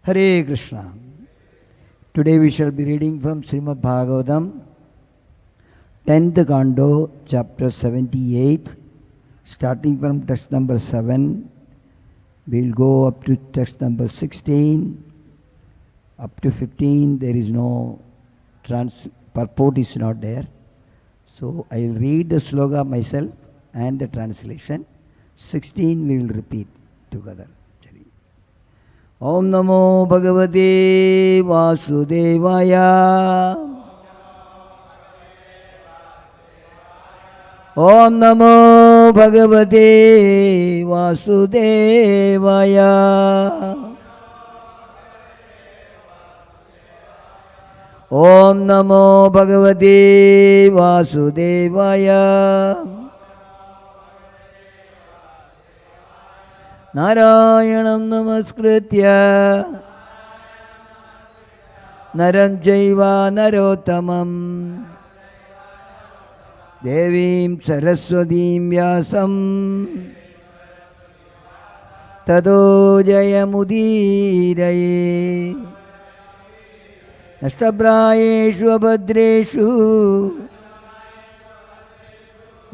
Hare Krishna. Today we shall be reading from Srimad Bhagavatam, 10th Canto, chapter 78, starting from text number 7. We'll go up to text number 16. Up to 15, there is no purport is not there. So I will read the sloka myself and the translation. 16 we will repeat together. Om Namo Bhagavate Vasudevaya. Om Namo Bhagavate Vasudevaya. Om Namo Bhagavate Vasudevaya. Narayanam Namaskritya Naram Jaiva Narottamam Devim Saraswatim Vyasam Tado Jayamudiraye Nashtabrayeshu Abhadreshu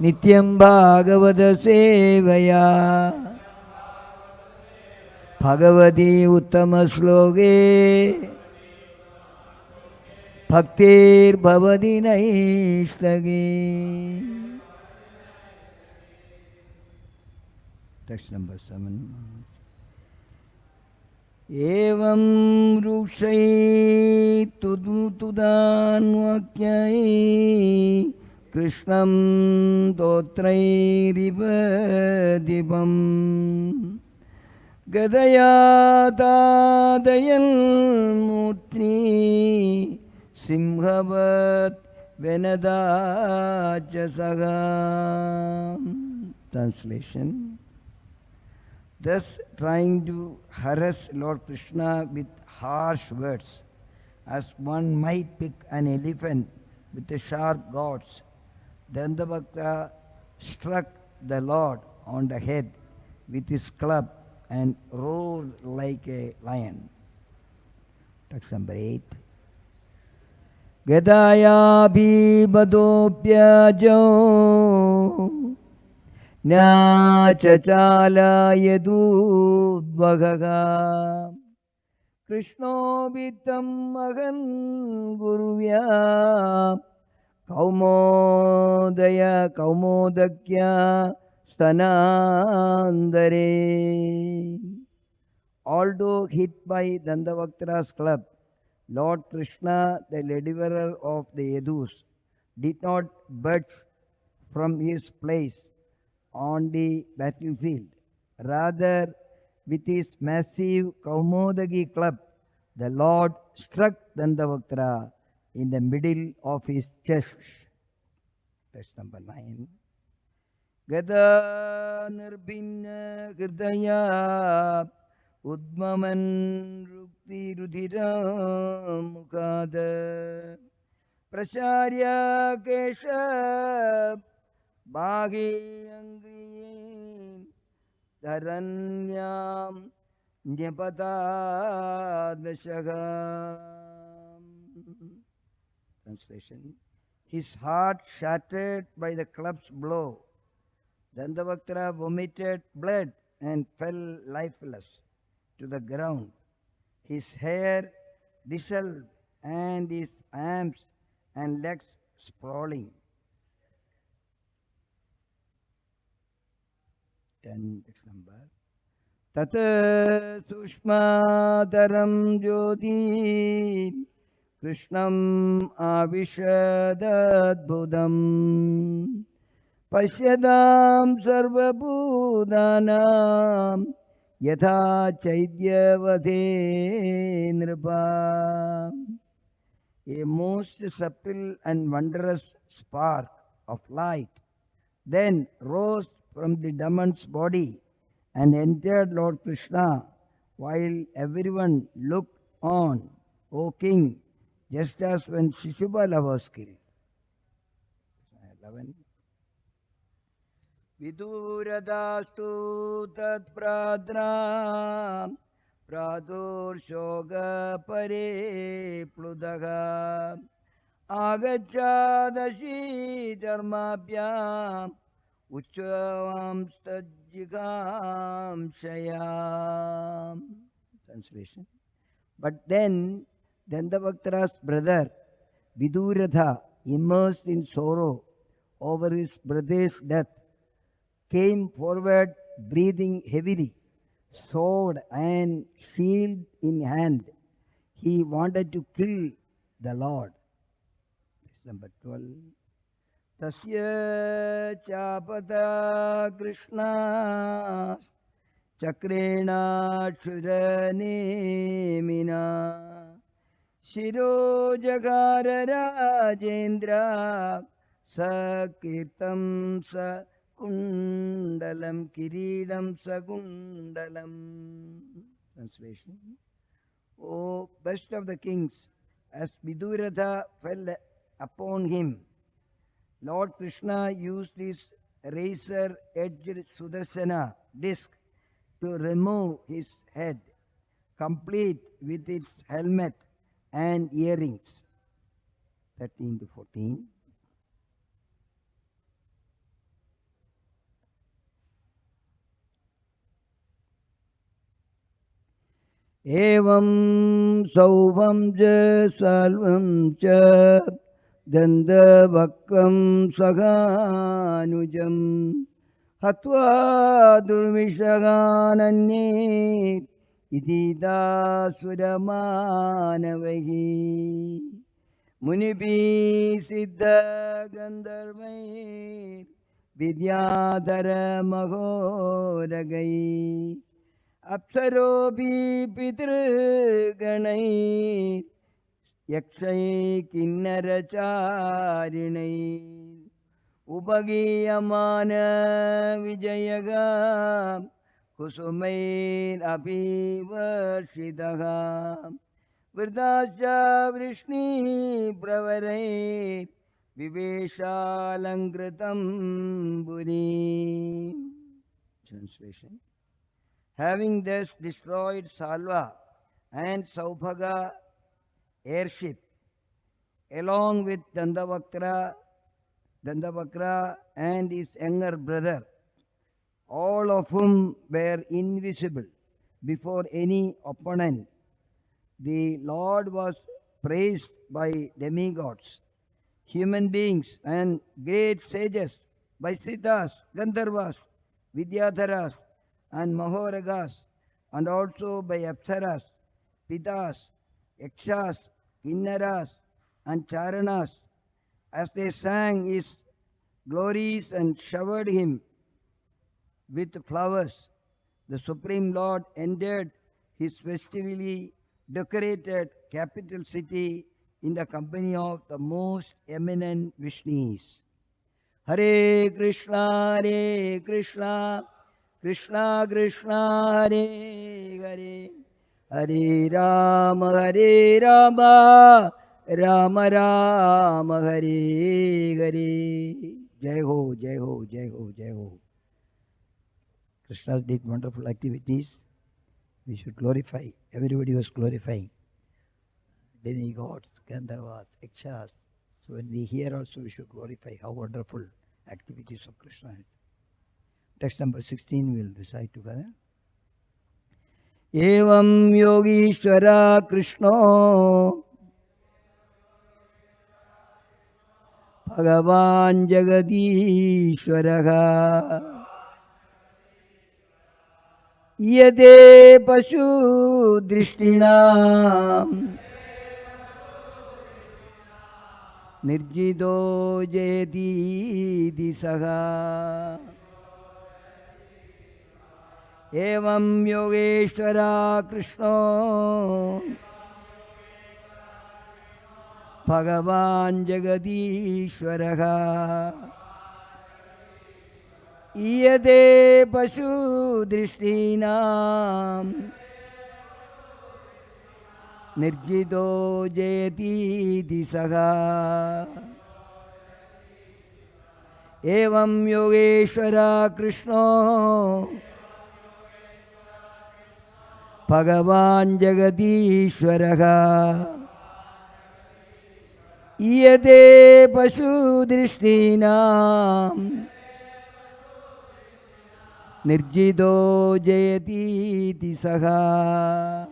Nityam Bhagavata Sevaya Bhagavati Uttama Sloke Bhaktir Bhavati Naishtagi. Text number 7. Evam Rukshai Tudan Vakyai Krishnam Dotrai Ribadibam Gadaya Dadayan Mutri Simhavat Venadachasaga. Translation. Thus trying to harass Lord Krishna with harsh words, as one might pick an elephant with the sharp goads, Dandabhakta struck the Lord on the head with his club and roared like a lion. Text number 8. Gadaya bhibadopyajo Nyachachala yadudvagaga Krishno bitam agan guruvya Kaumodakya Stanandare. Although hit by Dandavaktra's club, Lord Krishna, the deliverer of the Yadus, did not budge from his place on the battlefield. Rather, with his massive Kaumodagi club, the Lord struck Dandavaktra in the middle of his chest. Text number 9. Gada nirbhinna hridaya udmaman rukti rudhiram mukada prasarya kesha bhagi angriyin dharanyam nyapatadvashagam. Translation. His heart shattered by the club's blow. Dandavaktra vomited blood and fell lifeless to the ground. His hair disheveled and his arms and legs sprawling. 10 next number. Tata sushmadaram jyoti Krishnam avishadadbudam Pashyadam sarvabhudanam yatha chaidyavade nripa. A most subtle and wondrous spark of light then rose from the demon's body and entered Lord Krishna while everyone looked on, O king, just as when Shishupala was killed. 11. Viduradastu tat pradra Pradurshyoga pare pludaga agachadashi dharmabhyam uchavam stajjigam shayam. Translation. But then Dandavaktara's brother Viduratha, immersed in sorrow over his brother's death, came forward breathing heavily, sword and shield in hand. He wanted to kill the Lord. Verse number 12. Tasya chapata Krishna chakrena churanimina Shiro jagara rajendra sakirtam sa kundalam kiridam sa kundalam. Translation. O best of the kings, as Viduratha fell upon him, Lord Krishna used his razor-edged Sudarsana disc to remove his head, complete with its helmet and earrings. 13 to 14. Evam sauvam ja salvam cha dandavakram saganujam hatva durvishagananye idida suramanavahi munibi siddha gandharvai vidyadhara mahoragai Apsarobi Pitrganai Yakshai Kinnaracharinai Ubagiyamana Vijayaga Kusumain Apivarshidaha Vrdasya Vrishni Pravarai Viveshalangritam Buri. Translation. Having thus destroyed Salva and Saubhaga airship, along with Dandavakra and his younger brother, all of whom were invisible before any opponent, the Lord was praised by demigods, human beings and great sages, by Siddhas, Gandharvas, Vidyadharas, and Mahoragas, and also by Apsaras, Pitas, Yakshas, Kinnaras, and Charanas, as they sang his glories and showered him with flowers. The Supreme Lord entered his festively decorated capital city in the company of the most eminent Vishnus. Hare Krishna, Krishna Krishna, Hare Hare, Hare Rama, Rama Rama, Hare Hare. Jai Ho, Jai Ho, Jai Ho, Jai Ho. Krishna did wonderful activities. We should glorify. Everybody was glorifying. Demigods, Gandharvas, Yakshas. So when we hear also, we should glorify how wonderful activities of Krishna is. Text number 16 we will recite together. Evam yogishvara Krishna Bhagavan Jagadishvaraha Yade pashu drishtinam nirjido jeti disaha Evam yogeshvara Krishna Bhagavan Jagadishvaraha Iyate pashu drishtinam nirjido jeti disaha Evam yogeshvara Krishna Bhagavan Jagadishwaraha Iyate Pashu Drishtinam Nirjido Jayati Tisaha.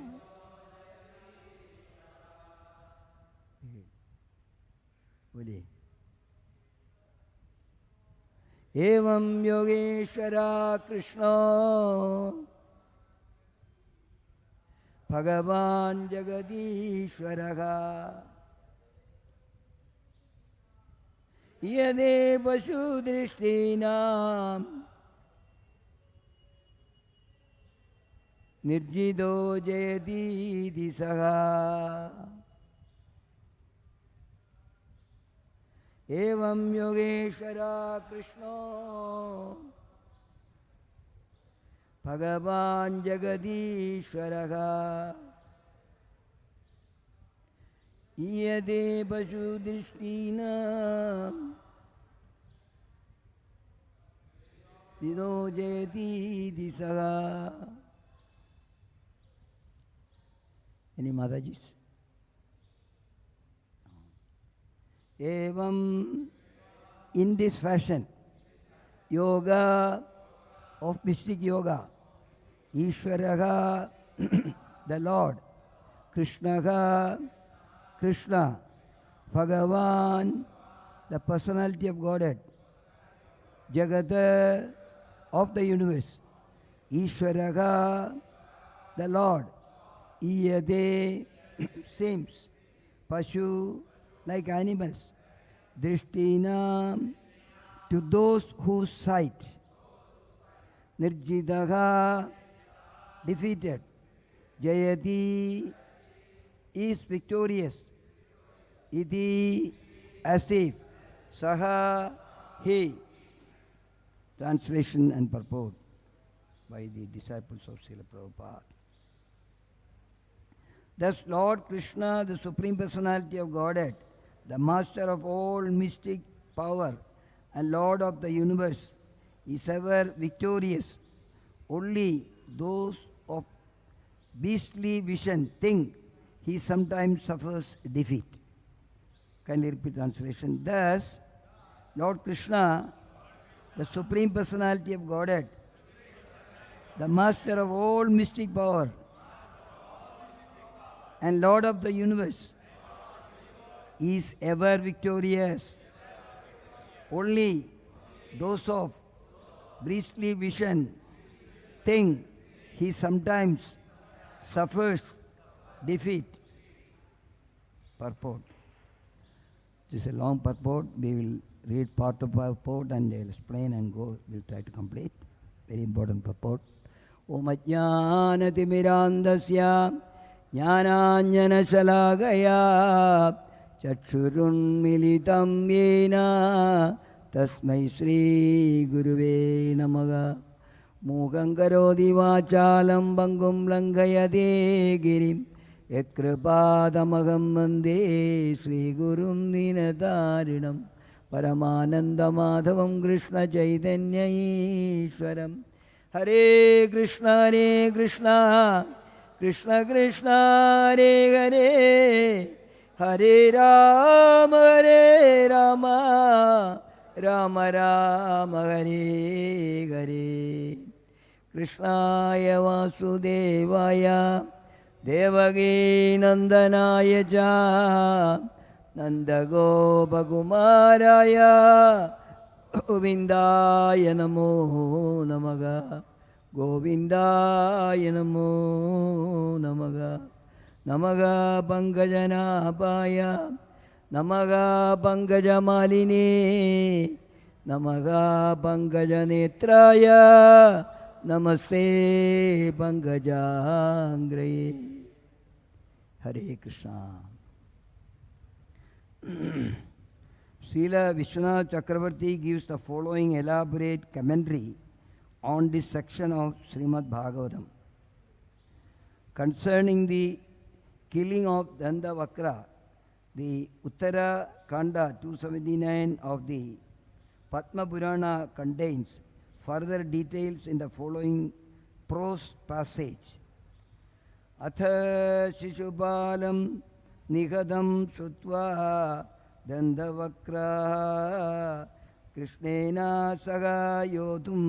Evam Yogeshwara Krishna Bhagavan Jagadishwaraha Yade Pashu Drishtinam Nirjido Jayati Disaha. Evam Yogeshwara Krishna Bhagavan Jagadishwaraha Iyade Pashu Drishtinam Vido Jayati Disaha. Any Madajis? Evam, in this fashion, yoga of mystic yoga, Ishwaraha, the Lord, Krishnaha, Krishna, Bhagavan, the personality of Godhead, Jagata, of the universe, Ishwaraha, the Lord, Iyade, seems, Pashu, like animals, Drishtinam, to those whose sight, Nirjidaha, defeated, Jayati, is victorious, Iti, as if, Saha, he. Translation and purport by the disciples of Srila Prabhupada. Thus Lord Krishna, the Supreme Personality of Godhead, the Master of all mystic power and Lord of the universe, is ever victorious. Only those of beastly vision think he sometimes suffers defeat. Kindly repeat translation. Thus, Lord Krishna, the Supreme Personality of Godhead, the Master of all mystic power and Lord of the universe, is ever victorious. Only those of beastly vision think he sometimes suffers defeat. Purport. This is a long purport. We will read part of purport and they will explain and go. We will try to complete. Very important purport. Om Ajnanati Mirandasya Jnananjana Salagaya Chakshurun Militam Yena Tasmai Shri Guruve Namaha. Mukhaṁ karoti vācālam bangum langayate girim yatkripadamaham vande Sri Gurum Dinatarinam Paramananda Madhavam Krishna Chaitanya Ishwaram. Hare Krishna Krishna Krishna Hare Hare Hare Rama Rama Rama Hare Hare. Krishnaya Vasudevaya Devaki Nandanaya Cha Nandagopakumaraya Govindaya Namo Namaha. Govindaya Namo Namaha. Namaha Pankajanapaya Namaha Pankajamalini Namaha Pankajanetraya Namaste Pankajangre. Hare Krishna. Srila Vishwanath Chakravarti gives the following elaborate commentary on this section of Srimad Bhagavatam concerning the killing of Dandavakra. The Uttara Kanda 279 of the Padma Purana contains further details in the following prose passage. अथ शिशुपालं निगदं श्रुत्वा दन्तवक्राः कृष्णेन सह योतुं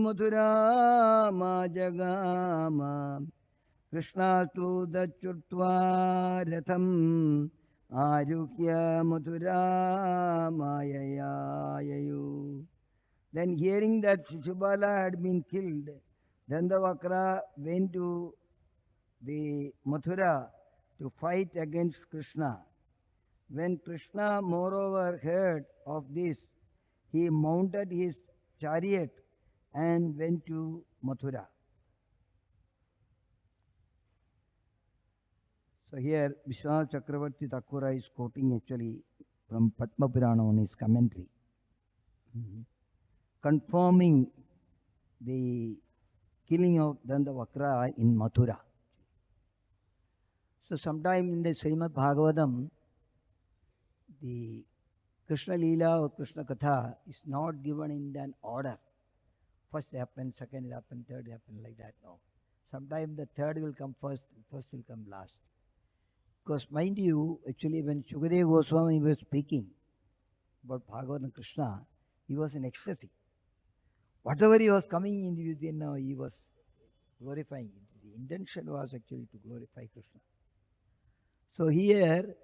मधुरामाजगाम कृष्णास्तु दच्युत्वा रथम् आरुह्य मधुरामाययाययु. Then hearing that Shishupala had been killed, Dandavakra went to the Mathura to fight against Krishna. When Krishna moreover heard of this, he mounted his chariot and went to Mathura. So here Vishwanath Chakravarti Thakura is quoting actually from Padma Purana on his commentary, confirming the killing of Dandavakra in Mathura. So sometime in the Srimad Bhagavatam, the Krishna Leela or Krishna Katha is not given in an order. First happened, second happened, third happened, like that. No. Sometimes the third will come first, first will come last. Because mind you, actually when Shukadeva Goswami was speaking about Bhagavad and Krishna, he was in ecstasy. Whatever he was coming in within, he was glorifying. The intention was actually to glorify Krishna. So here,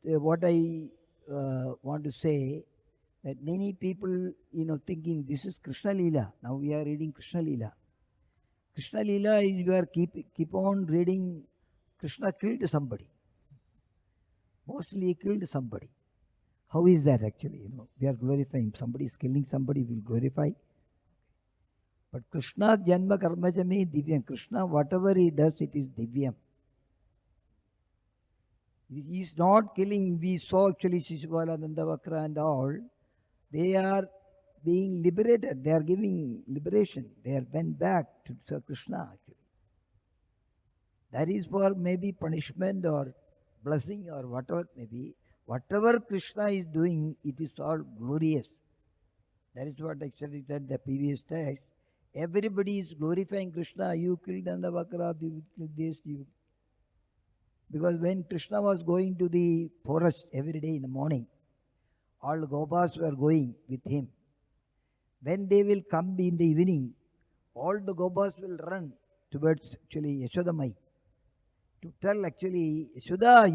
what I want to say, that many people, thinking this is Krishna Leela. Now we are reading Krishna Leela. Krishna Leela is you are keep on reading. Krishna killed somebody. Mostly he killed somebody. How is that actually? We are glorifying. Somebody is killing somebody, we will glorify. But Krishna Janma Karmajame Divyam. Krishna, whatever he does, it is Divyam. He is not killing. We saw actually Shishupala, Dandavakra and all. They are being liberated. They are giving liberation. They are went back to Krishna actually. That is for maybe punishment or blessing or whatever maybe. Whatever Krishna is doing, it is all glorious. That is what actually said the previous text. Everybody is glorifying Krishna. You killed Dandavakra, you killed this, you. Because when Krishna was going to the forest every day in the morning, all the Gopas were going with him. When they will come in the evening, all the Gopas will run towards actually Yashodamai to tell actually, Yashoda,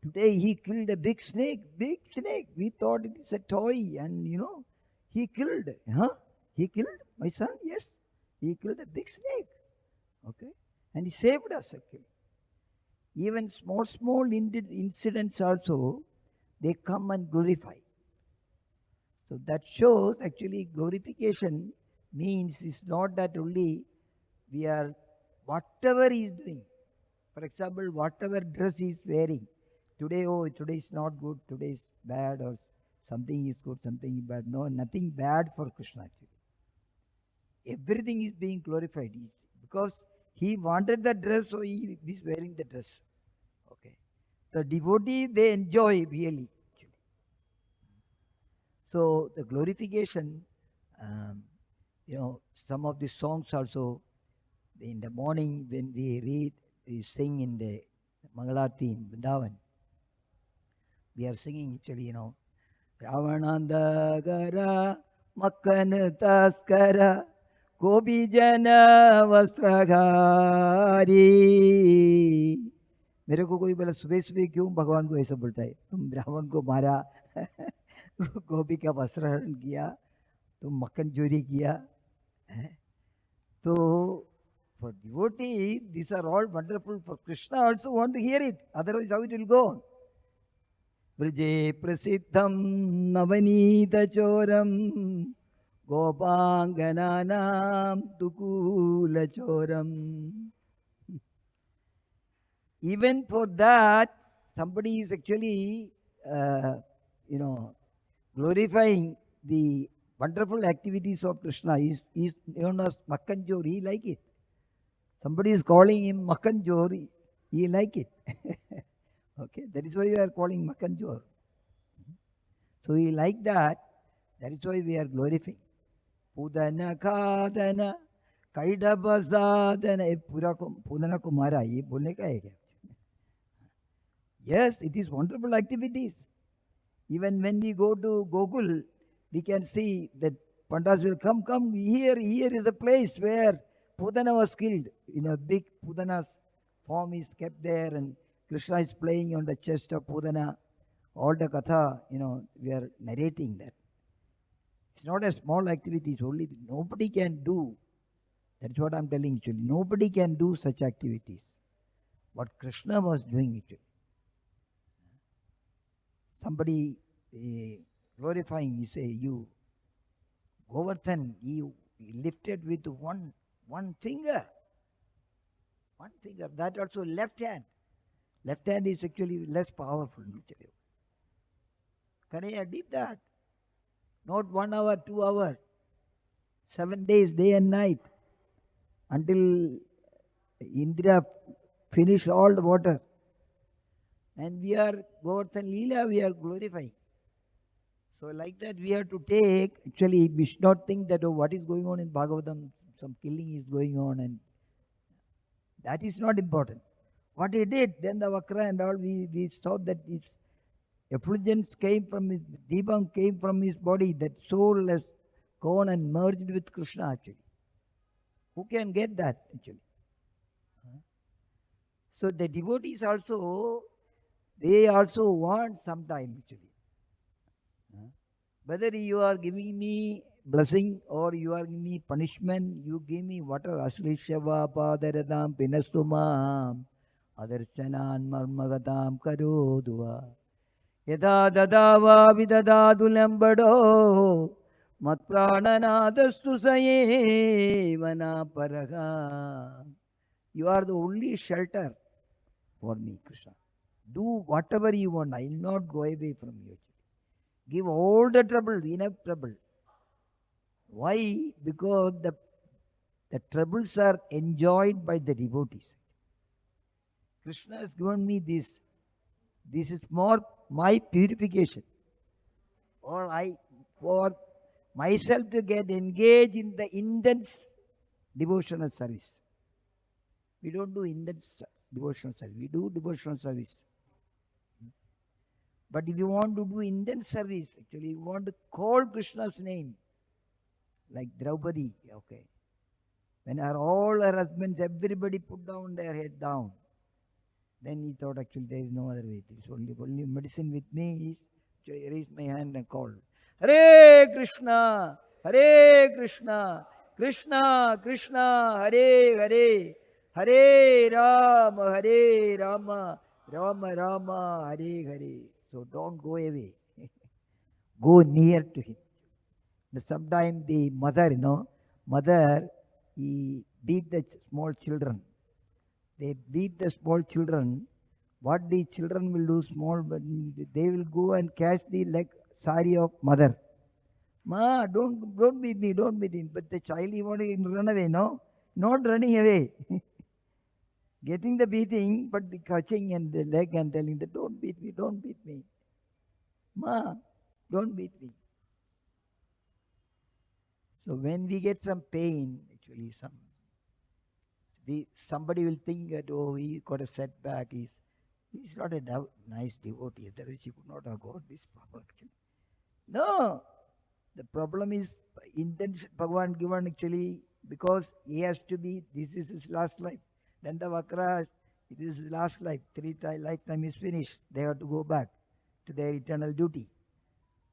today he killed a big snake. We thought it is a toy and he killed. He killed my son? Yes. He killed a big snake. Okay. And he saved us actually. Even small incidents also, they come and glorify. So that shows actually glorification means it's not that only we are, whatever he is doing. For example, whatever dress he is wearing. Today is not good, today is bad, or something is good, something is bad. No, nothing bad for Krishna actually. Everything is being glorified. Because he wanted the dress, so he is wearing the dress. Okay. So devotees, they enjoy really. Actually. So the glorification, some of the songs also, in the morning when we sing in the Mangala in Vrindavan, we are singing actually, Ravanandagara Makkan Taskara Gopijana Vastragari. मेरे को कोई बोला सुबह सुबह क्यों भगवान को ऐसा बोलता है, तुम ब्राह्मण को मारा, गोपी का वस्त्रहरण किया, तुम मक्खन चोरी किया. So for devotee, these are all wonderful. For Krishna also want to hear it. Otherwise, how it will go? Vrije prasiddham navanita choram gopangananam tukula choram. Even for that, somebody is actually, glorifying the wonderful activities of Krishna. He is known as Makkan Jor. He like it. Somebody is calling him Makkan Jor. He like it. Okay, that is why we are calling Makkan Jor. So he like that. That is why we are glorifying. Pudana Kadana कैडा प्रसादन पूतना कुमारा ये बोलने का है क्या? Yes, it is wonderful activities. Even when we go to Gokul, we can see that Pandas will come here. Here is the place where Pudana was killed. In a big Pudana's form is kept there, and Krishna is playing on the chest of Pudana. All the katha, we are narrating that. It's not a small activity, it's only nobody can do. That's what I'm telling you. Nobody can do such activities. What Krishna was doing it. Somebody glorifying, you say, you, Govardhan, you lifted with one finger. One finger. That also left hand. Left hand is actually less powerful. Kanaya did that. Not 1 hour, 2 hours. 7 days, day and night. Until Indra finished all the water. And we are, Govardhan Leela, we are glorifying. So like that we have to take, actually we should not think that, what is going on in Bhagavatam, some killing is going on, and that is not important. What he did, then the Vakra and all, we saw that his effulgence came from his, Deepam came from his body, that soul has gone and merged with Krishna actually. Who can get that actually? So the devotees also, they also want some time actually. Whether you are giving me blessing or you are giving me punishment, you give me whatever. Aslishava padaradam pinastumam adarchanan marmagatam karodua yada dadava vidadadulambado matprananadastu sayevana paraga. You are the only shelter for me, Krishna. Do whatever you want. I will not go away from you. Give all the trouble, enough trouble. Why? Because the troubles are enjoyed by the devotees. Krishna has given me this. This is more my purification. Or for myself to get engaged in the intense devotional service. We don't do intense devotional service. We do devotional service. But if you want to do intense service, actually you want to call Krishna's name, like Draupadi, okay. When all her husbands, everybody put down their head down, then he thought actually there is no other way. This only medicine with me is actually raise my hand and call. Hare Krishna, Hare Krishna, Krishna Krishna, Hare Hare, Hare Rama, Hare Rama, Rama Rama, Hare Hare. So don't go away. Go near to him. Sometimes the mother, he beat the small children. They beat the small children. What the children will do, but they will go and catch the sari of mother. Ma, don't beat me, don't beat him. But the child, he want to run away, no? Not running away. Getting the beating, but the catching and the leg and telling that, don't beat me, don't beat me. Ma, don't beat me. So when we get some pain, actually somebody will think that, he got a setback. He's not a nice devotee. Otherwise he could not have got this power. Actually. No, the problem is intense Bhagavan given actually because he has to be, this is his last life. Then the Vakra, it is his last life. 3 lifetime is finished. They have to go back to their eternal duty.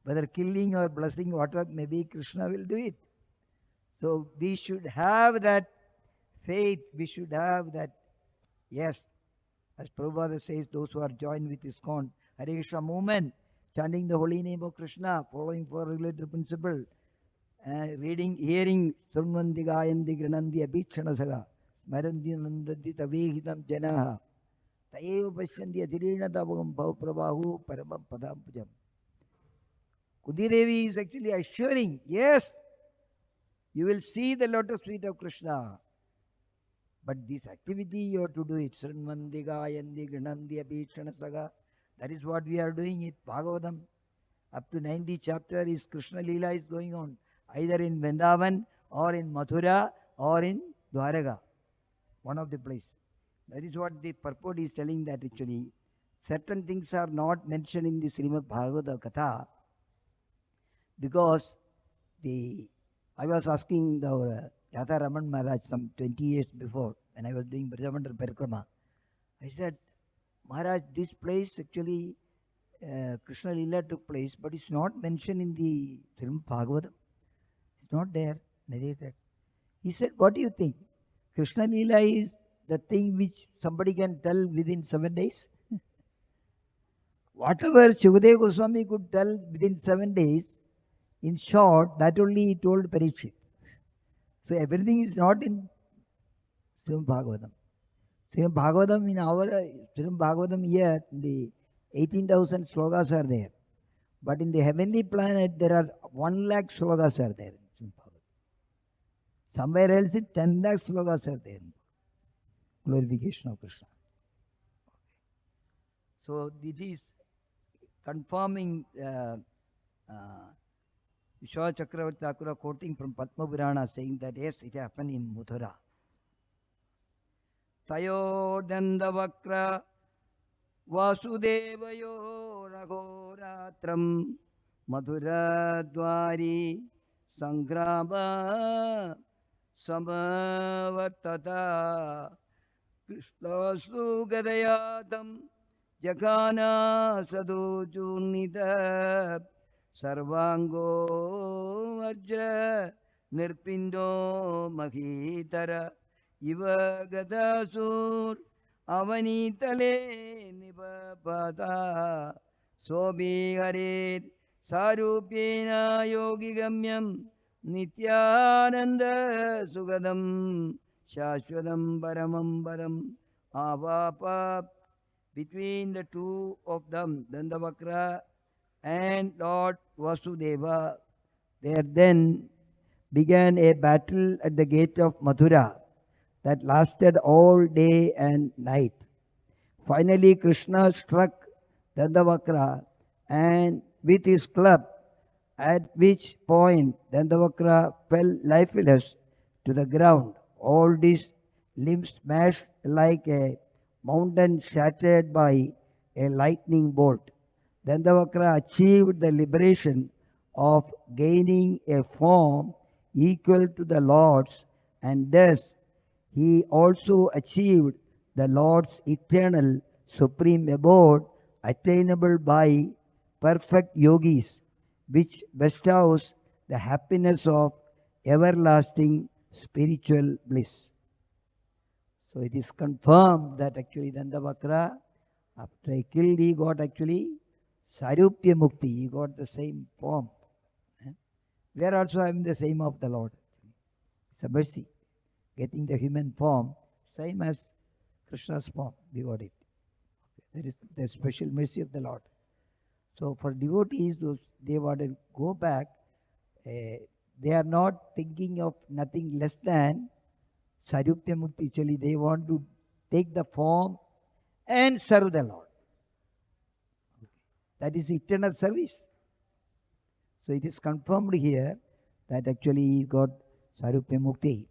Whether killing or blessing, whatever, maybe Krishna will do it. So we should have that faith. We should have that, yes, as Prabhupada says, those who are joined with ISKCON, Hare Krishna movement, chanting the holy name of Krishna, following for regulated principle, reading, hearing, Srunvandi Gayandi Granandi Abhikshana Saga, Marandi Nandati Tavehitam Janaha, Tayev Pashyandi Adirena Davagam Bhav Prabhahu Paramam Padam Pujam. Kudidevi is actually assuring, yes, you will see the lotus feet of Krishna. But this activity you have to do it. Srunvandi Gayandi Granandi Abhikshana Saga. That is what we are doing it. Bhagavatam. Up to 90 chapter is Krishna Leela is going on. Either in Vrindavan or in Mathura or in Dwaraka, one of the place. That is what the purport is telling, that actually certain things are not mentioned in the Srimad Bhagavata Katha because I was asking the Radha Raman Maharaj some 20 years before when I was doing Brajamandal Parikrama. I said, Maharaj, this place actually Krishna Lila took place, but it's not mentioned in the Srimad Bhagavatam. It's not there narrated. He said, what do you think? Krishna Lila is the thing which somebody can tell within 7 days? Whatever Shukadeva Goswami could tell within 7 days, in short, that only he told Parikshit. So everything is not in Srimad Bhagavatam. Srimad Bhagavatam in our Srimad Bhagavatam here, the 18,000 slokas are there. But in the heavenly planet, there are 1 lakh slokas are there. Somewhere else, 10 lakh slokas are there. Glorification of Krishna. So it is confirming Vishwa Chakravarti Thakura quoting from Padma Purana saying that yes, it happened in Mathura. Tayo Dandavakra Vasudevayo Raghoratram Madhura Dwari Sangrama Samavartata Krishnasu Gadayadam Jagana Sadhu Jurnita Sarvango Vajra Nirpindo Mahitara Iva Gadasur Avanitale Nipapada Sobi Hare Sarupena Yogi Gamyam Nityananda Sugadam Shashwadam Paramam Param Avapa. Between the two of them, Dandavakra and Lord Vasudeva, there then began a battle at the gate of Mathura that lasted all day and night. Finally, Krishna struck Dandavakra and with his club, at which point Dandavakra fell lifeless to the ground. All his limbs smashed like a mountain shattered by a lightning bolt. Dandavakra achieved the liberation of gaining a form equal to the Lord's, and thus he also achieved the Lord's eternal supreme abode attainable by perfect yogis, which bestows the happiness of everlasting spiritual bliss. So it is confirmed that actually Dandavakra, after he killed, he got actually Sarupya Mukti, he got the same form. We are also having the same of the Lord. It's a mercy, getting the human form, same as Krishna's form, we got it. There is the special mercy of the Lord. So for devotees, those they want to go back, they are not thinking of nothing less than Sarupya Mukti. Actually, they want to take the form and serve the Lord. That is eternal service. So it is confirmed here that actually he got Sarupya Mukti.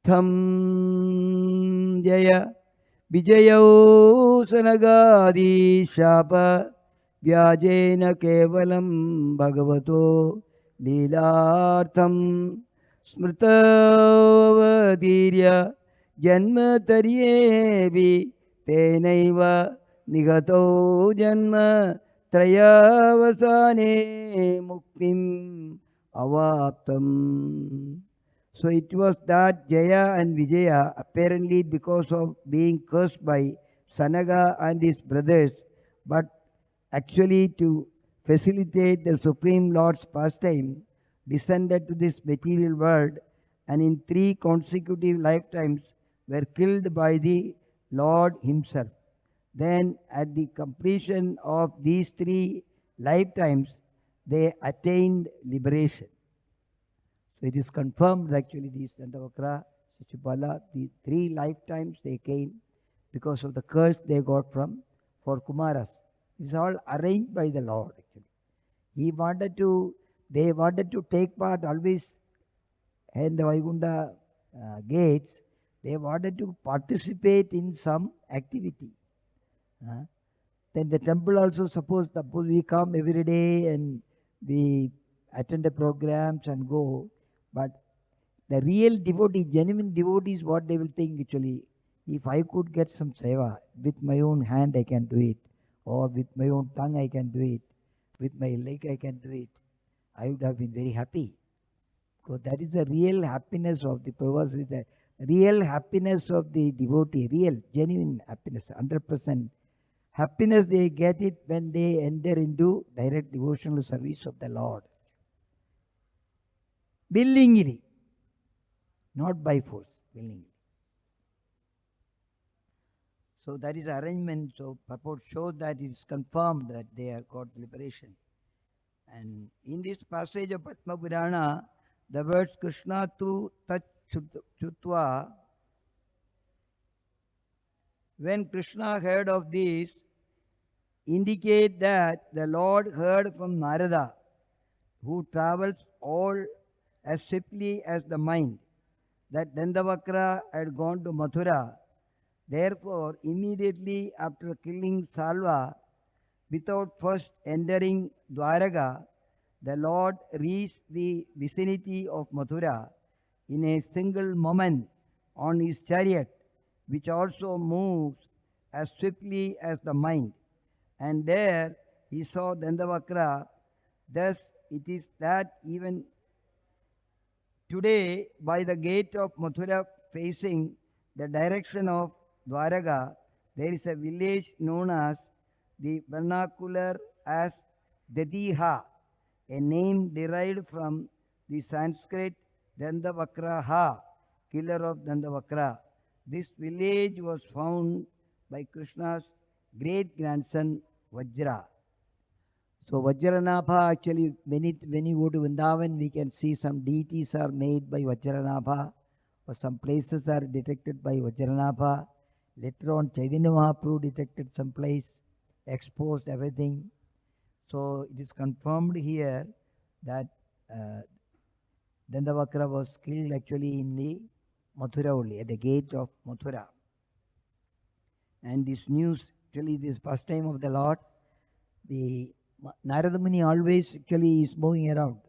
Tham Jaya Vijayau Sanagadi Shapa Vyajena Kevalam Bhagavato Leelartham Smrtavadirya Janma Taryevi Tenaiva Nigato Janma Trayavasane Muktim Avaptam. So it was that Jaya and Vijaya, apparently because of being cursed by Sanaga and his brothers, but actually to facilitate the Supreme Lord's pastime, descended to this material world and in 3 consecutive lifetimes were killed by the Lord himself. Then at the completion of these 3 lifetimes, they attained liberation. So it is confirmed actually these Dandavakra, Shishupala, the 3 lifetimes they came because of the curse they got from 4 Kumaras. It's all arranged by the Lord actually. They wanted to take part always in the Vaigunda gates, they wanted to participate in some activity. Then the temple also, suppose we come every day and we attend the programs and go, but the real devotee, genuine devotee is what they will think actually. If I could get some seva, with my own hand I can do it, or with my own tongue I can do it, with my leg I can do it, I would have been very happy. So that is the real happiness of the Prabhu, is the real happiness of the devotee, real, genuine happiness, 100% happiness they get it when they enter into direct devotional service of the Lord. Willingly, not by force, willingly. So that is arrangement. So purport shows that it is confirmed that they have got liberation. And in this passage of Padma Purana, the words Krishna tu tat chutva, when Krishna heard of this, indicate that the Lord heard from Narada, who travels all as swiftly as the mind, that Dandavakra had gone to Mathura. Therefore, immediately after killing Salva, without first entering Dwaraka, the Lord reached the vicinity of Mathura in a single moment on his chariot, which also moves as swiftly as the mind. And there he saw Dandavakra. Thus it is that even today, by the gate of Mathura facing the direction of Dwaraka, there is a village known as the vernacular as Dadiha, a name derived from the Sanskrit Dandavakraha, killer of Dandavakra. This village was found by Krishna's great grandson Vajra. So Vajranabha, actually, when you go to Vrindavan, we can see some deities are made by Vajranabha, or some places are detected by Vajranabha. Later on, Chaitanya Mahaprabhu detected some place, exposed everything. So it is confirmed here that Dandavakra was killed actually in the Mathura only, at the gate of Mathura. And this news, actually, this first time of the Lord, the Narada Muni always actually is moving around.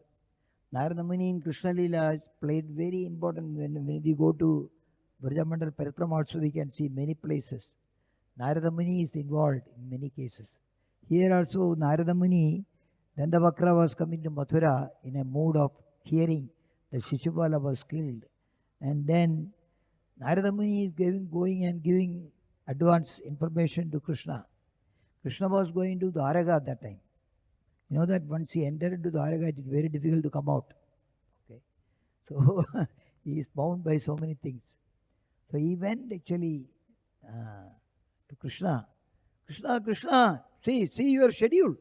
Narada Muni in Krishna Leela has played very important. When we go to Vrajamandal Paritram also, we can see many places. Narada Muni is involved in many cases. Here also Narada Muni, Dandavakra was coming to Mathura in a mood of hearing that Shishupala was killed. And then Narada Muni is going and giving advance information to Krishna. Krishna was going to Dwaraka at that time. You know that once he entered into Dwaraka, it is very difficult to come out. Okay, so he is bound by so many things. So he went actually to Krishna. Krishna, see your schedule.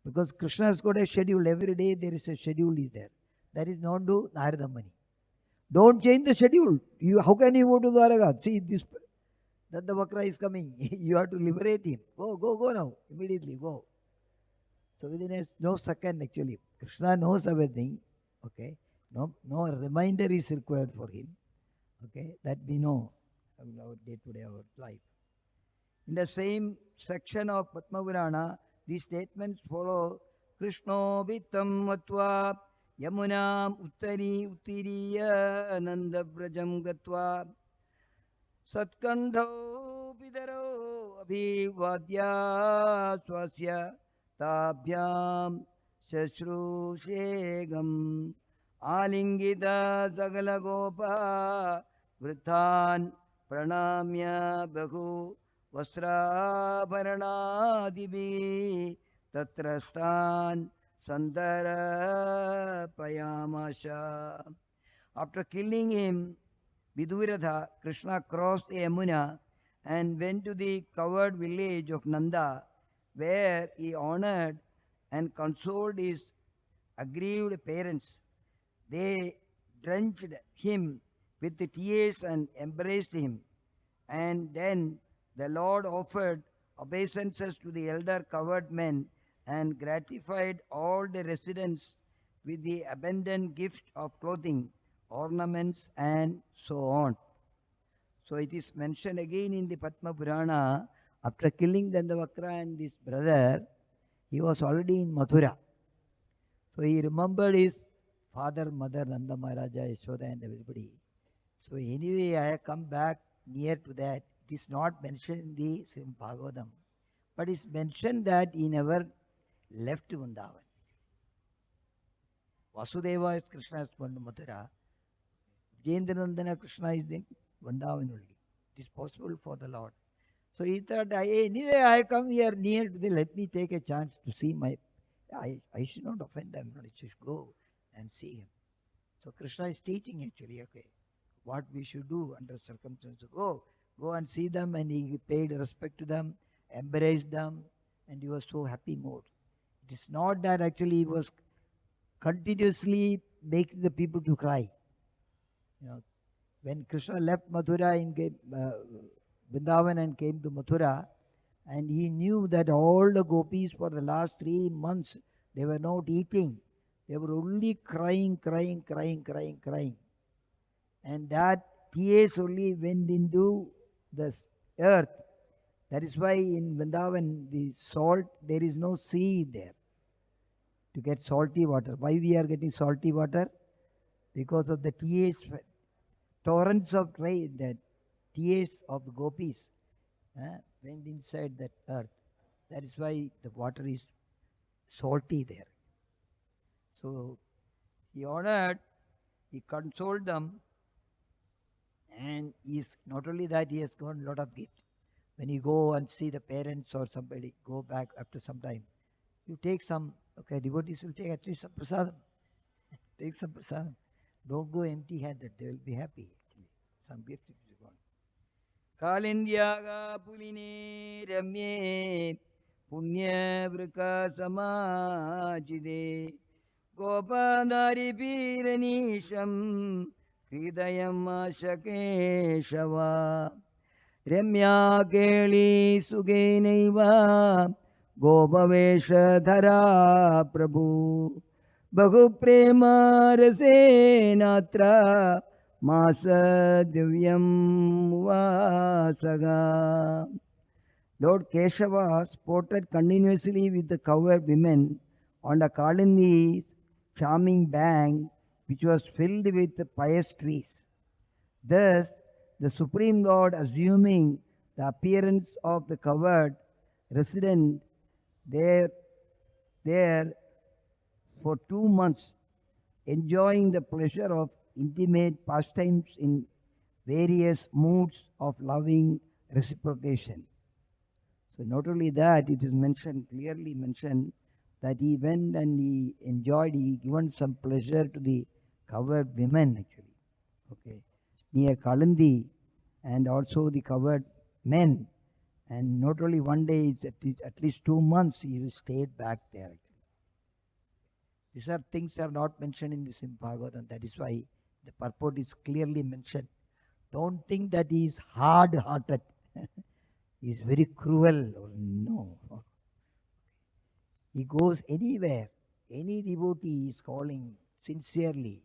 Because Krishna has got a schedule. Every day there is a schedule is there. That is not to Narada Muni. Don't change the schedule. How can you go to Dwaraka? See this. That the Vakra is coming. You have to liberate him. Go now. Immediately go. So within no second actually, Krishna knows everything. Okay. No reminder is required for him. Okay. That we know our day-to-day our life. In the same section of Padma Purana, these statements follow. Krishno vitam vatva yamunam uttiriya ananda brajam gatva Satkandho pidaro abhivadya swasya tabhyam shashrushegam alingita sagalagopa vrithan pranamya bahu vasrabaranadibi tatrastan sandarapayamasha. After killing him, Viduratha, Krishna crossed the Yamuna and went to the covered village of Nanda, where he honored and consoled his aggrieved parents. They drenched him with tears and embraced him. And then the Lord offered obeisances to the elder covered men and gratified all the residents with the abundant gift of clothing, ornaments and so on. So it is mentioned again in the Padma Purana, after killing Dandavakra and his brother, he was already in Mathura. So he remembered his father, mother, Nanda Maharaja, Yashoda and everybody. So anyway, I have come back near to that. It is not mentioned in the Srimad Bhagavatam, but it's mentioned that he never left Vrindavan. Vasudeva is Krishna's born in Mathura. Jendranandana Krishna is in Vrindavan only. It is possible for the Lord. So he thought, anyway, I come here near to the, let me take a chance to see my, I should not offend them, I should go and see him. So Krishna is teaching actually, okay, what we should do under circumstances. Go and see them, and he paid respect to them, embraced them, and he was so happy mood. It is not that actually he was continuously making the people to cry. You know, when Krishna left Mathura in Vrindavan and came to Mathura, and he knew that all the gopis for the last 3 months, they were not eating. They were only crying. And that tears only went into the earth. That is why in Vrindavan, the salt, there is no sea there to get salty water. Why we are getting salty water? Because of the tears, torrents of rain, the tears of the gopis went inside that earth. That is why the water is salty there. So he honored, he consoled them, and is not only that, he has got a lot of gifts. When you go and see the parents or somebody, go back after some time, you take some, okay, devotees will take at least some prasadam. Take some prasadam. Don't go empty-handed, they will be happy actually. Some gifts is gone. Kalindyaga puline ramye punya vrika samajide gopadari piranisham hridayam ashakeshava Remya keli sugenaiva gopaveshadhara Prabhu Bahu prema rasenatra masa divyam vasaga. Lord Keshava sported continuously with the cowherd women on the Kalindi's charming bank, which was filled with pious trees. Thus, the Supreme Lord, assuming the appearance of the cowherd resident there for 2 months, enjoying the pleasure of intimate pastimes in various moods of loving reciprocation. So not only that, it is mentioned, clearly mentioned, that he went and he enjoyed, he given some pleasure to the covered women actually, okay, near Kalindi, and also the covered men. And not only one day, it's at least 2 months he stayed back there. These are things are not mentioned in this in Bhagavatam. That is why the purport is clearly mentioned. Don't think that he is hard-hearted. He is very cruel. No. He goes anywhere. Any devotee is calling sincerely.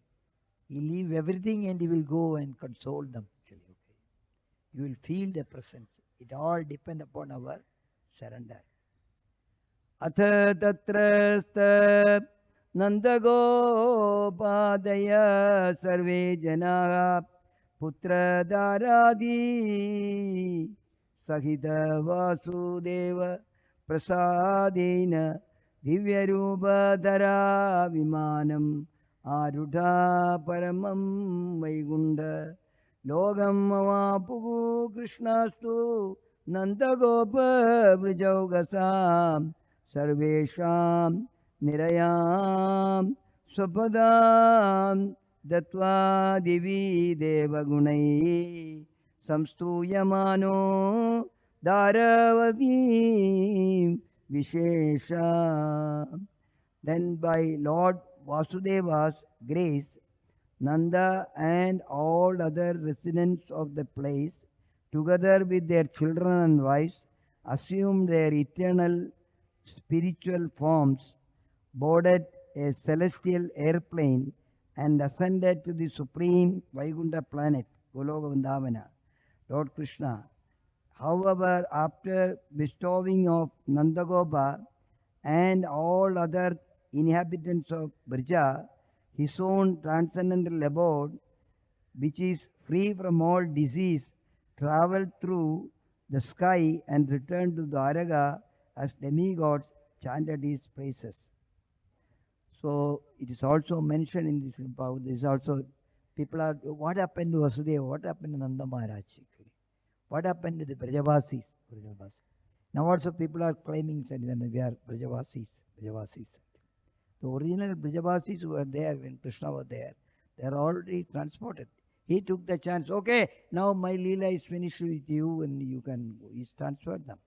He leave everything and he will go and console them. Actually, okay. You will feel the presence. It all depends upon our surrender. Atha tatrastha Nandagopadaya sarve janaha putra daradi sahita vasudeva prasadena divyarubadhara vimanam arudha paramam vaigunda logam avapugu krishnastu nandagopa vrijaugasam sarvesham Nirayam Swapadam Datva Divi Devagunai Samstuyamano Dharavati Vishesha. Then by Lord Vasudeva's grace, Nanda and all other residents of the place, together with their children and wives, assumed their eternal spiritual forms, boarded a celestial airplane, and ascended to the supreme Vaikuntha planet, Goloka Vrindavana, Lord Krishna. However, after bestowing of Nandagopa and all other inhabitants of Brja, his own transcendental abode, which is free from all disease, traveled through the sky and returned to Dwaraka as demigods chanted his praises. So it is also mentioned in this Bhagavad. This also people are, what happened to Vasudeva? What happened to Nanda Maharaj? What happened to the Brajavasis? Now also people are claiming that we are Brajavasis. The original Brajavasis who were there when Krishna was there, they are already transported. He took the chance, okay, now my Leela is finished with you and you can go. He's transferred them.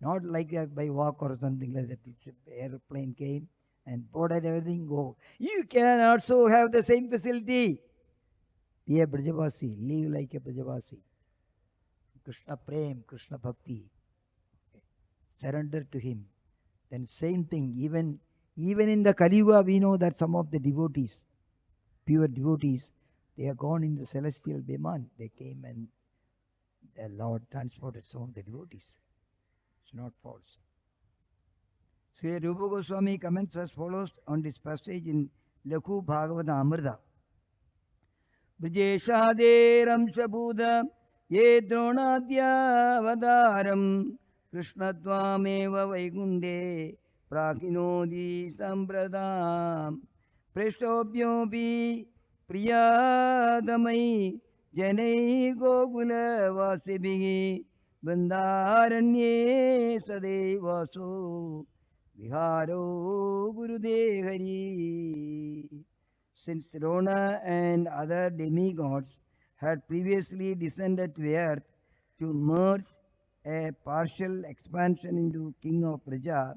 Not like by walk or something like that. It's airplane came and boarded everything, go. You can also have the same facility. Be a Brajavasi, live like a Brajavasi. Krishna Prem, Krishna Bhakti. Okay. Surrender to him. Then same thing, even in the Kali Yuga, we know that some of the devotees, pure devotees, they are gone in the celestial Biman. They came and the Lord transported some of the devotees. It's not false. Sri Rupa Goswami comments as follows on this passage in Lakhu Bhagavata Amrita. Vijeshade Shabhuda Ye Dronadya Vadaram Krishnatvam Vaikunde Prakinodi Sambradam Preshtobhyopi Priyadamai Janai Gokula Vasibhi Bandaranye Sadevaso Viharo Gurudev Hari. Since Drona and other demigods had previously descended to earth to merge a partial expansion into King of Praja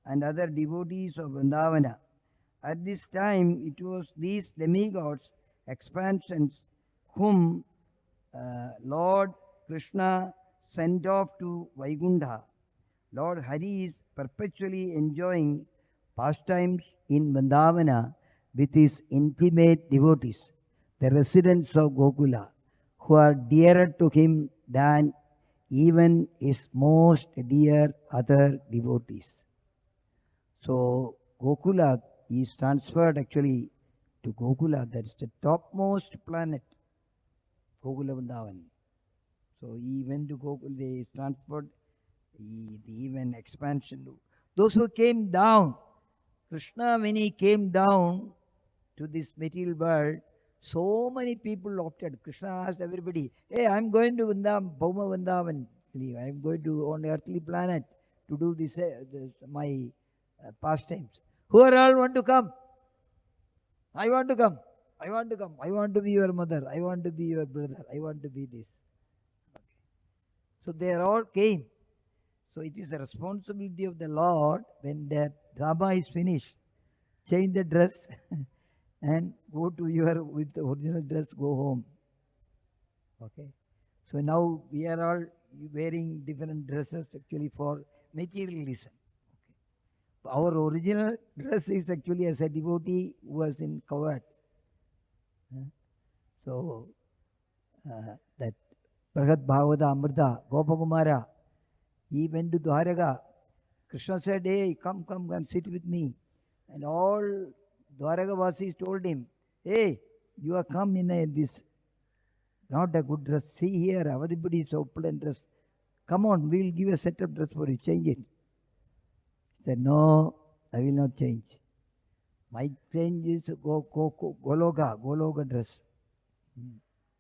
and other devotees of Vrindavana, at this time it was these demigods' expansions whom Lord Krishna sent off to Vaikuntha. Lord Hari is perpetually enjoying pastimes in Vrindavana with his intimate devotees, the residents of Gokula, who are dearer to him than even his most dear other devotees. So Gokula is transferred actually to Gokula, that is the topmost planet, Gokula Vrindavan. So he went to Gokula, they transferred the even expansion. Those who came down, Krishna, when he came down to this material world, so many people opted. Krishna asked everybody, hey, I'm going to Vrindavan, Bhauma Vrindavan. I'm going to on earthly planet to do this my pastimes. Who are all want to come? I want to come. I want to come. I want to be your mother. I want to be your brother. I want to be this. Okay. So they all came. So it is the responsibility of the Lord when that drama is finished, change the dress and go to your, with the original dress, go home. Okay. So now we are all wearing different dresses actually for materialism. Okay. Our original dress is actually as a devotee who was in covered. So that Bhagavad Bhagavata Amrita, Gopakumara, he went to Dwaraka. Krishna said, hey, come and sit with me. And all Dwaraka-vasis told him, hey, you are come in this, not a good dress. See here, everybody is opulent dress. Come on, we will give a set of dress for you. Change it. He said, no, I will not change. My change is Goloka dress.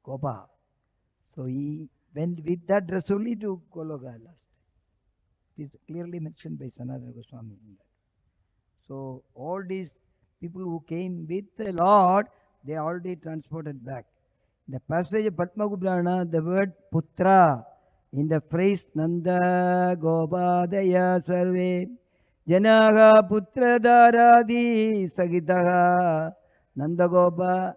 Gopa. So he went with that dress only to Goloka last. It is clearly mentioned by Sanatana Goswami in that. So all these people who came with the Lord, they already transported back. In the passage of Padma Purana, the word Putra, in the phrase Nanda Gopadaya Sarve Janaga Putra Daradi Sagitaha Nanda Gopa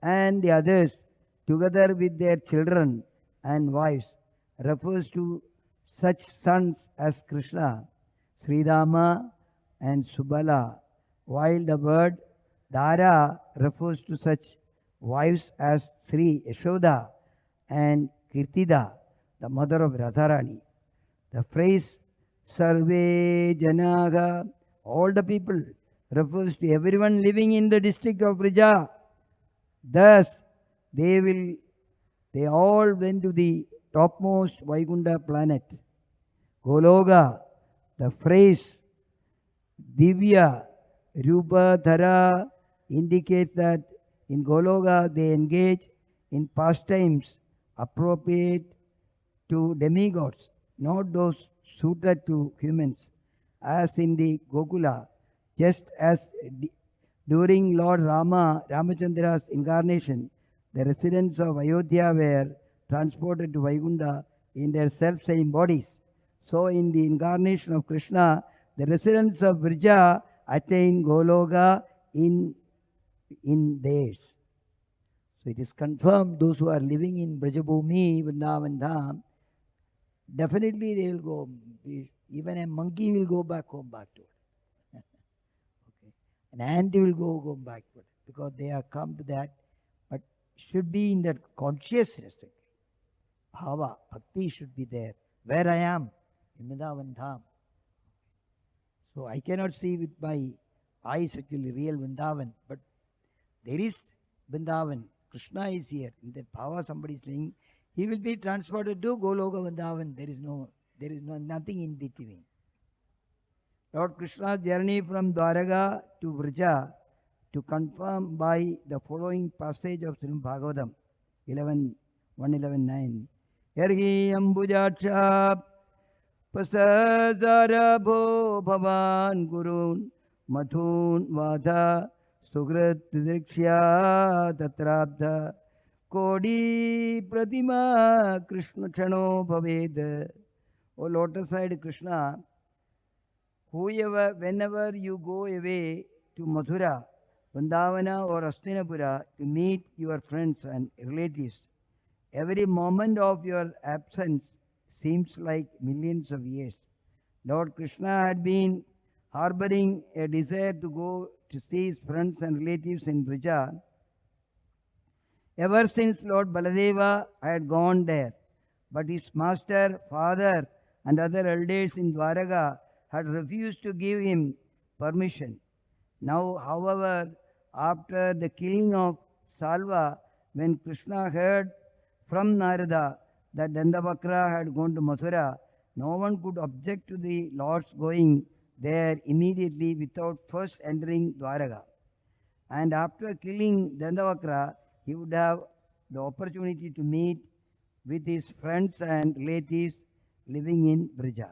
and the others together with their children and wives refers to such sons as Krishna, Sri Rama and Subala, while the word Dara refers to such wives as Sri Yashoda and Kirtida, the mother of Radharani. The phrase Sarve Janaga, all the people, refers to everyone living in the district of Brija. Thus, they all went to the topmost Vaikunta planet. Gologa, the phrase Divya Rupa Thara indicates that in Gologa they engage in pastimes appropriate to demigods, not those suited to humans, as in the Gokula, just as during Lord Ramachandra's incarnation, the residents of Ayodhya were transported to Vaikunta in their self-same bodies. So in the incarnation of Krishna, the residents of Vrija attain Gologa in theirs. So it is confirmed those who are living in Brajabhumi, Vrindavan Dham, definitely they will go. Even a monkey will go back home back to it. Okay. An ant will go back to it because they have come to that. But should be in that consciousness. Bhava, bhakti should be there. Where I am, in Vrindavan Dham. So I cannot see with my eyes actually real Vrindavan, but there is Vrindavan. Krishna is here. In that bhava somebody is saying, he will be transported to Goloka Vrindavan. There is nothing in between. Lord Krishna's journey from Dwaraka to Vrija to confirm by the following passage of Srimad Bhagavatam 111.9. Yarhi ambujacha pasazarabho bhavan gurun mathun vada sugrat dikshya tatrabdha Kodi Pratima Krishna Chano Bhaved. O lotus-eyed Krishna, whenever you go away to Mathura, Vrindavana or Hastinapura to meet your friends and relatives, every moment of your absence seems like millions of years. Lord Krishna had been harboring a desire to go to see his friends and relatives in Brija ever since Lord Baladeva had gone there. But his master, father, and other elders in Dwaraka had refused to give him permission. Now, however, after the killing of Salva, when Krishna heard from Narada that Dandavakra had gone to Mathura, no one could object to the Lord's going there immediately without first entering Dwaraka. And after killing Dandavakra, he would have the opportunity to meet with his friends and relatives living in Brija.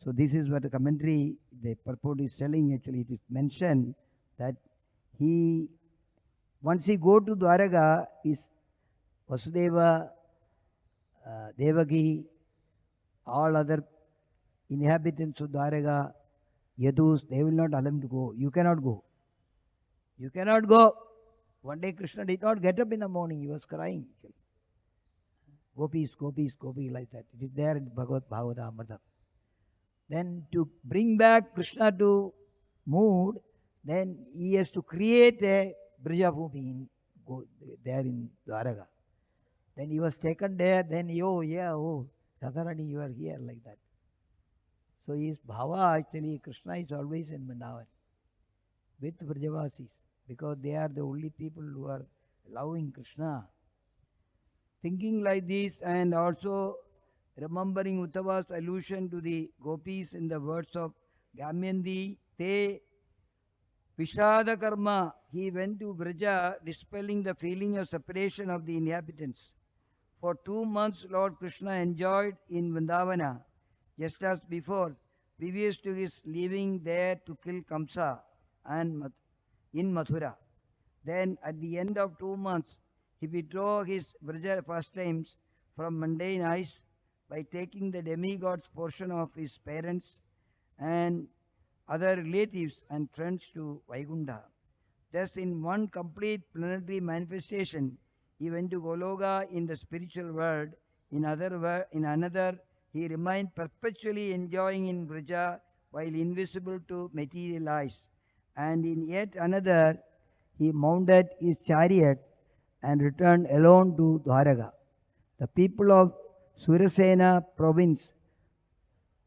So this is what the commentary, the purport is telling. Actually, it is mentioned that once he go to Dwaraka, is Vasudeva, Devaki, all other inhabitants of Dwaraka, Yadus, they will not allow him to go. You cannot go. You cannot go. One day Krishna did not get up in the morning. He was crying. Gopis, gopis, gopis, like that. It is there in Bhagavad-gita. Then to bring back Krishna to mood, then he has to create a Brajabhumi there in Dwaraka. Then he was taken there. Then, Radharani, you are here, like that. So his bhava, actually, Krishna is always in Vrindavan with Brajavasis, because they are the only people who are loving Krishna. Thinking like this and also remembering Uddhava's allusion to the gopis in the words of Gamyandi, Te Vishada Karma, he went to Braja dispelling the feeling of separation of the inhabitants. For 2 months, Lord Krishna enjoyed in Vrindavana, just as before, previous to his leaving there to kill Kamsa and in Mathura. Then at the end of 2 months, he withdrew his Vraja pastimes from mundane eyes by taking the demigod's portion of his parents and other relatives and friends to Vaikunta. Thus, in one complete planetary manifestation, he went to Goloka in the spiritual world. In another, he remained perpetually enjoying in Vraja while invisible to material eyes. And in yet another, he mounted his chariot and returned alone to Dwaraka. The people of Surasena province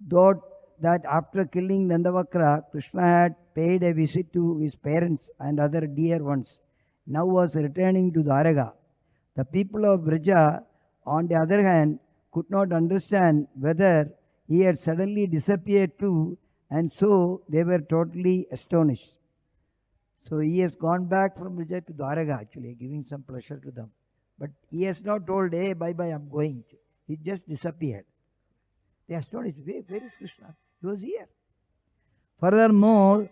thought that after killing Nandavakra, Krishna had paid a visit to his parents and other dear ones, now was returning to Dwaraka. The people of Braja, on the other hand, could not understand whether he had suddenly disappeared too, and so they were totally astonished. So he has gone back from Braja to Dwaraka, actually, giving some pleasure to them. But he has not told, hey, bye bye, I'm going. He just disappeared. They are astonished. Where is Krishna? He was here. Furthermore,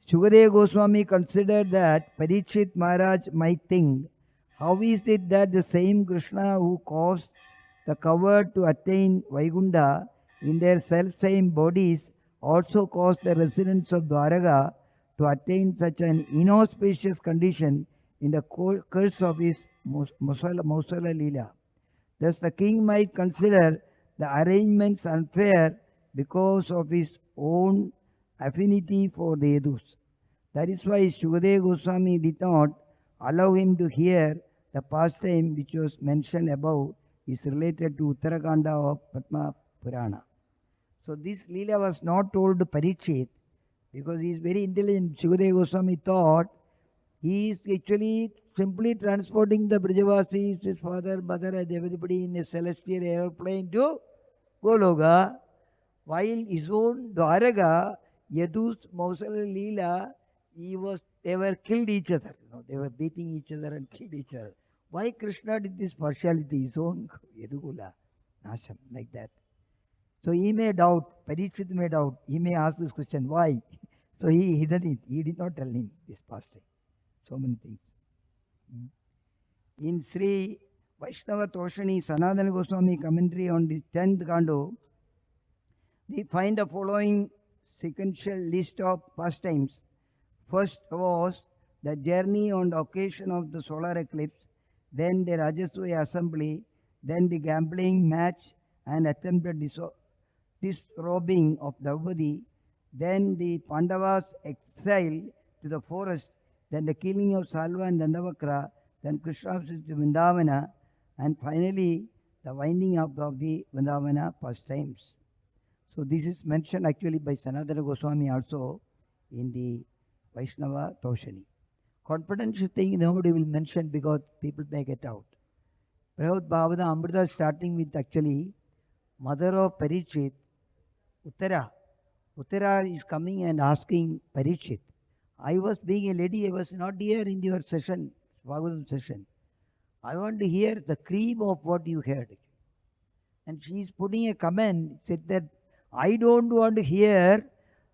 Shukadeva Goswami considered that Parikshit Maharaj might think, how is it that the same Krishna who caused the coward to attain Vaigunda in their self-same bodies also caused the residents of Dwaraka to attain such an inauspicious condition in the course of his Mausala Leela. Thus the king might consider the arrangements unfair because of his own affinity for the Yadus. That is why Shukadeva Goswami did not allow him to hear the pastime which was mentioned above is related to Uttarakanda of Padma Purana. So this Leela was not told to Parikshit because he is very intelligent. Shukadeva Goswami thought he is actually simply transporting the Brajavasis, his father, mother and everybody in a celestial airplane to Goloka, while his own Dwaraka, Yadu's Mausala Leela, they were killed each other. They were beating each other and killed each other. Why Krishna did this partiality, his own Yadugula, Nasham, like that? So he may doubt, Parikshit may doubt, he may ask this question, why? So he hidden it. He did not tell him this pastime. So many things. In Sri Vaishnava Toshani Sanatana Goswami commentary on the 10th Kando, we find the following sequential list of pastimes. First was the journey on the occasion of the solar eclipse, then the Rajasuya assembly, then the gambling match and attempted disrobing of Draupadi, then the Pandavas' exile to the forest, then the killing of Salva and Dandavakra, then Krishna's visit to Vrindavana, and finally the winding up of the Vrindavana pastimes. So this is mentioned actually by Sanatana Goswami also in the Vaishnava Toshani. Confidential thing nobody will mention because people may get out. Bhagavad Amrita starting with actually mother of Parikshit, Uttara. Uttara is coming and asking Parikshit, I was being a lady, I was not here in your session, Bhagavatam session. I want to hear the cream of what you heard. And she is putting a comment, said that I don't want to hear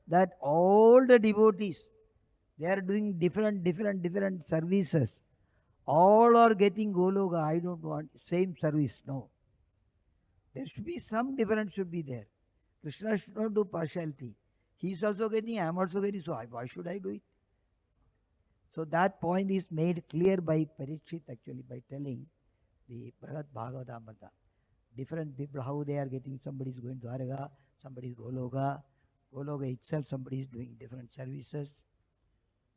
that all the devotees, they are doing different services. All are getting Goloka. I don't want same service. No. There should be some difference should be there. Krishna should not do partiality. He is also getting, I am also getting, so why should I do it? So that point is made clear by Parikshit actually by telling the Bhagavatamrita. Different people, how they are getting, somebody is going to Dwaraka, somebody is Goloka. Goloka itself, somebody is doing different services.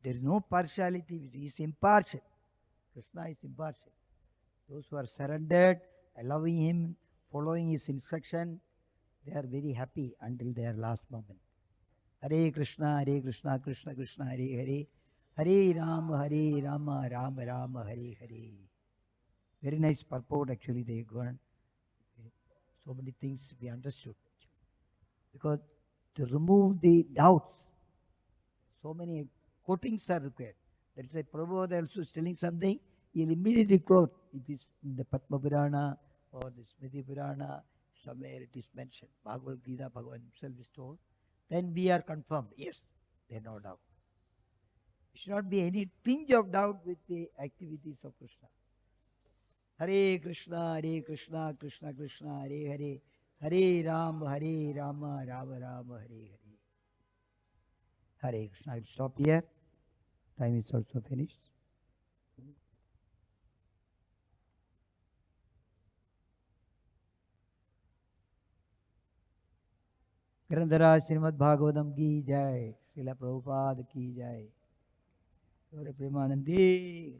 There is no partiality, he is impartial. Krishna is impartial. Those who are surrendered, allowing him, following his instruction, they are very happy until their last moment. Hare Krishna, Krishna Krishna, Hare Hare, Hare Rama, Rama Rama, Hare Hare. Very nice purport actually they learned. So many things we understood. Because to remove the doubts, so many quotings are required. That is why Prabhu also is telling something, he'll immediately quote. It is in the Padma Purana or the Smriti Purana, somewhere it is mentioned. Bhagavad-gita, Bhagavan himself is told. Then we are confirmed. Yes, there is no doubt. There should not be any tinge of doubt with the activities of Krishna. Hare Krishna, Krishna Krishna, Hare Hare, Hare Rama, Rama Rama, Hare Hare. Hare Krishna. I will stop here. Time is also finished. Grandhara Srimad Bhagavatam ki jai. Srila Prabhupada ki jai. Gaura Premanandi.